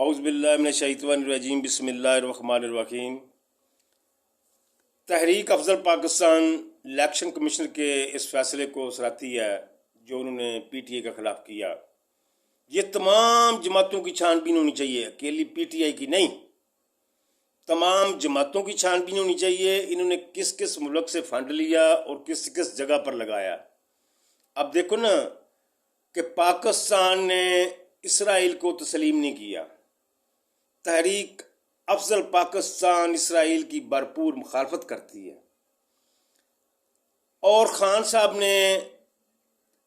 औज़ुबिल्लाहि मिनश्शैतानिर्रजीम बिस्मिल्लाहिर्रहमानिर्रहीम। तहरीक Afzal Pakistan election commission के इस फैसले को सराहती है जो उन्होंने पीटीआई के खिलाफ किया। ये तमाम जमातों की छानबीन होनी चाहिए, अकेली पीटीआई की नहीं, तमाम जमातों की छानबीन होनी चाहिए। इन्होंने किस किस मुल्क से फंड लिया और किस किस जगह पर लगाया। अब देखो ना कि पाकिस्तान ने इसराइल को तस्लीम नहीं किया। तहरीक अफजल पाकिस्तान इसराइल की भरपूर मुखालफत करती है और खान साहब ने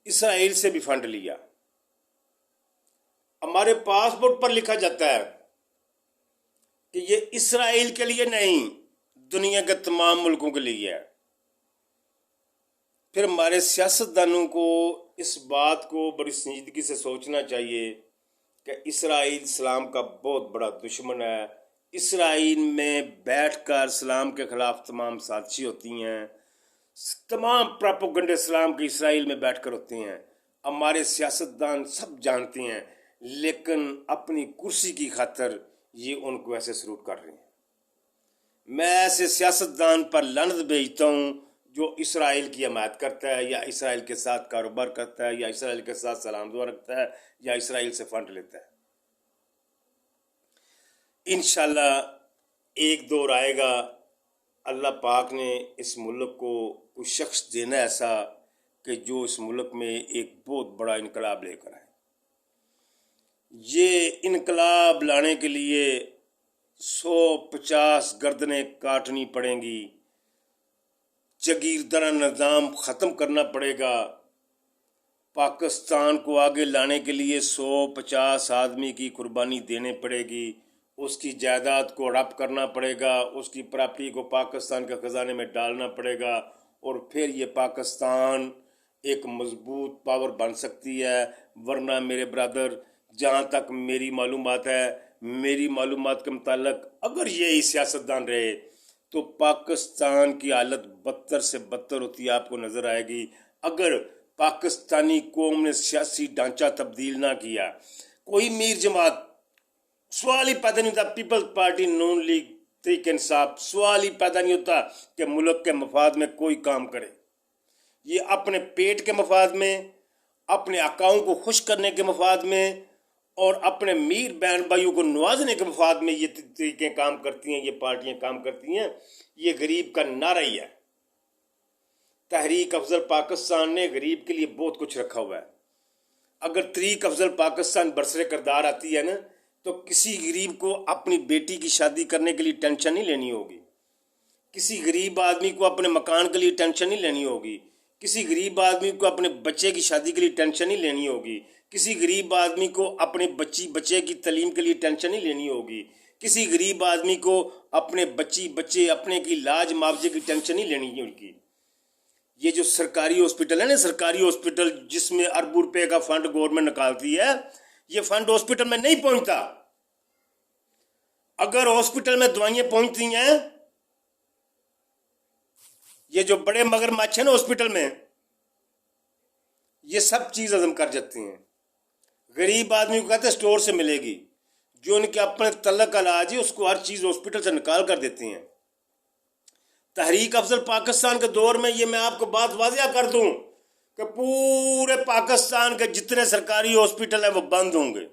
इसराइल से भी फंड लिया। हमारे पासपोर्ट पर लिखा जाता है कि ये इसराइल के लिए नहीं, दुनिया के तमाम मुल्कों के लिए है। फिर हमारे सियासतदानों को इस बात को बड़ी संजीदगी से सोचना चाहिए कि इसराइल इस्लाम का बहुत बड़ा दुश्मन है। इसराइल में बैठकर इस्लाम के खिलाफ तमाम साजिशें होती हैं, तमाम प्रोपेगेंडा इस्लाम के इसराइल में बैठकर होते हैं। हमारे सियासतदान सब जानते हैं, लेकिन अपनी कुर्सी की खातर ये उनको ऐसे सलूट कर रहे हैं। मैं ऐसे सियासतदान पर लानत भेजता हूँ जो इसराइल की हमायत करता है या इसराइल के साथ कारोबार करता है या इसराइल के साथ सलाम दुआ रखता है या इसराइल से फंड लेता है। इंशाल्लाह एक दौर आएगा, अल्लाह पाक ने इस मुल्क को कुछ शख्स देना ऐसा कि जो इस मुल्क में एक बहुत बड़ा इनकलाब लेकर आए। ये इनकलाब लाने के लिए 150 गर्दनें काटनी पड़ेंगी, जगीरदारा निज़ाम ख़त्म करना पड़ेगा। पाकिस्तान को आगे लाने के लिए 150 आदमी की कुर्बानी देने पड़ेगी, उसकी जायदाद को हड़प करना पड़ेगा, उसकी प्रॉपर्टी को पाकिस्तान के ख़जाने में डालना पड़ेगा और फिर ये पाकिस्तान एक मजबूत पावर बन सकती है। वरना मेरे ब्रदर, जहाँ तक मेरी मालूमात है, मेरी मालूमात के मुतालिक अगर यही सियासतदान रहे तो पाकिस्तान की हालत बदतर से बदतर होती आपको नज़र आएगी। अगर पाकिस्तानी कौम ने सियासी ढांचा तब्दील ना किया, कोई मीर जमात, सवाल ही पैदा नहीं होता, पीपल्स पार्टी, नून लीग, तहरीक इंसाफ, सवाल ही पैदा नहीं होता कि मुल्क के मफाद में कोई काम करे। ये अपने पेट के मफाद में, अपने आकाओं को खुश करने के मफाद में और अपने मीर बहन भाइयों को नवाजने के मफाद में ये तरीके काम करती हैं, ये पार्टियां काम करती हैं। ये गरीब का नारा ही है। तहरीक अफजल पाकिस्तान ने गरीब के लिए बहुत कुछ रखा हुआ है। अगर तहरीक अफजल पाकिस्तान बरसरे किरदार आती है ना, तो किसी गरीब को अपनी बेटी की शादी करने के लिए टेंशन नहीं लेनी होगी, किसी गरीब आदमी को अपने मकान के लिए टेंशन नहीं लेनी होगी, किसी गरीब आदमी को अपने बच्चे की शादी के लिए टेंशन नहीं लेनी होगी, किसी गरीब आदमी को अपने बच्चे की तालीम के लिए टेंशन नहीं लेनी होगी, किसी गरीब आदमी को अपने बच्चे अपने की इलाज मुआवजे की टेंशन नहीं लेनी होगी। ये जो सरकारी हॉस्पिटल है ना, सरकारी हॉस्पिटल जिसमें अरबों रुपए का फंड गवर्नमेंट निकालती है, ये फंड हॉस्पिटल में नहीं पहुंचता। अगर हॉस्पिटल में दवाइयां पहुंचती हैं, ये जो बड़े मगरमच्छ है ना हॉस्पिटल में, ये सब चीज हजम कर जाती हैं। गरीब आदमी को कहते हैं स्टोर से मिलेगी, जो उनके अपने तल्लक इलाज है उसको हर चीज हॉस्पिटल से निकाल कर देती हैं। तहरीक अफजल पाकिस्तान के दौर में ये मैं आपको बात वाज़िया कर दूं कि पूरे पाकिस्तान के जितने सरकारी हॉस्पिटल हैं वो बंद होंगे।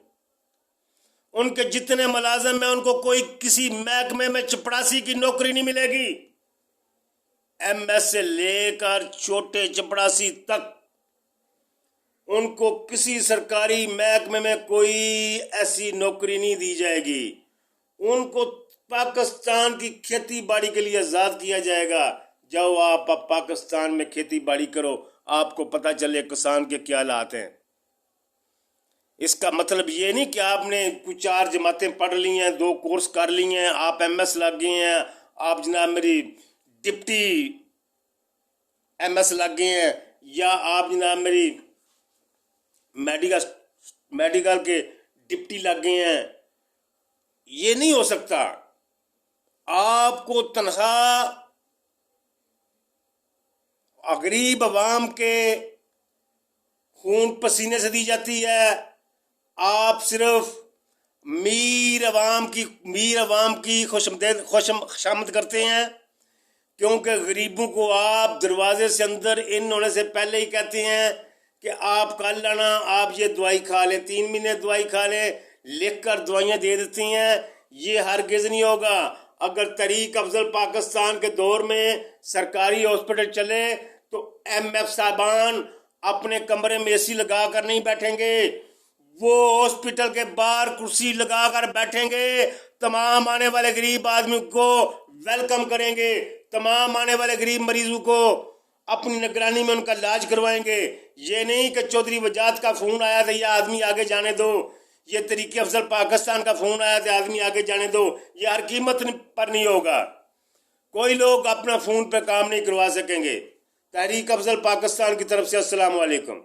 उनके जितने मुलाजिम हैं उनको कोई किसी महकमे में चपड़ासी की नौकरी नहीं मिलेगी। MS से लेकर छोटे चपड़ासी तक उनको किसी सरकारी महकमे में कोई ऐसी नौकरी नहीं दी जाएगी। उनको पाकिस्तान की खेती बाड़ी के लिए आज़ाद किया जाएगा। जाओ आप पाकिस्तान में खेती बाड़ी करो, आपको पता चले किसान के क्या हालात हैं। इसका मतलब ये नहीं कि आपने कुछ 4 जमातें पढ़ ली हैं, 2 कोर्स कर ली हैं, आप MS लग गए हैं, आप जनाब मेरी डिप्टी MS लग गए हैं, या आप जनाब मेरी मेडिकल के डिप्टी लग गए हैं। ये नहीं हो सकता। आपको तनख्वाह गरीब अवाम के खून पसीने से दी जाती है। आप सिर्फ میر عوام کی خوشامد کرتے ہیں، کیونکہ غریبوں کو آپ دروازے سے اندر ان ہونے سے پہلے ہی کہتے ہیں کہ آپ کل آنا، آپ یہ دوائی کھا لیں، 3 مہینے دوائی کھا لیں، لکھ کر دوائیاں دے دیتی ہیں۔ یہ ہرگز نہیں ہوگا۔ اگر تحریک افضل پاکستان کے دور میں سرکاری ہاسپٹل چلے تو ایم ایف صاحبان اپنے کمرے میں اے سی لگا کر نہیں بیٹھیں گے، وہ ہاسپٹل کے باہر کرسی لگا کر بیٹھیں گے، تمام آنے والے غریب آدمی کو ویلکم کریں گے، تمام آنے والے غریب مریضوں کو اپنی نگرانی میں ان کا علاج کروائیں گے۔ یہ نہیں کہ چودھری وجاہت کا فون آیا تھا یہ آدمی آگے جانے دو، یہ تحریک افضل پاکستان کا فون آیا تھا آدمی آگے جانے دو، یہ ہر قیمت پر نہیں ہوگا۔ کوئی لوگ اپنا فون پہ کام نہیں کروا سکیں گے۔ تحریک افضل پاکستان کی طرف سے السلام علیکم۔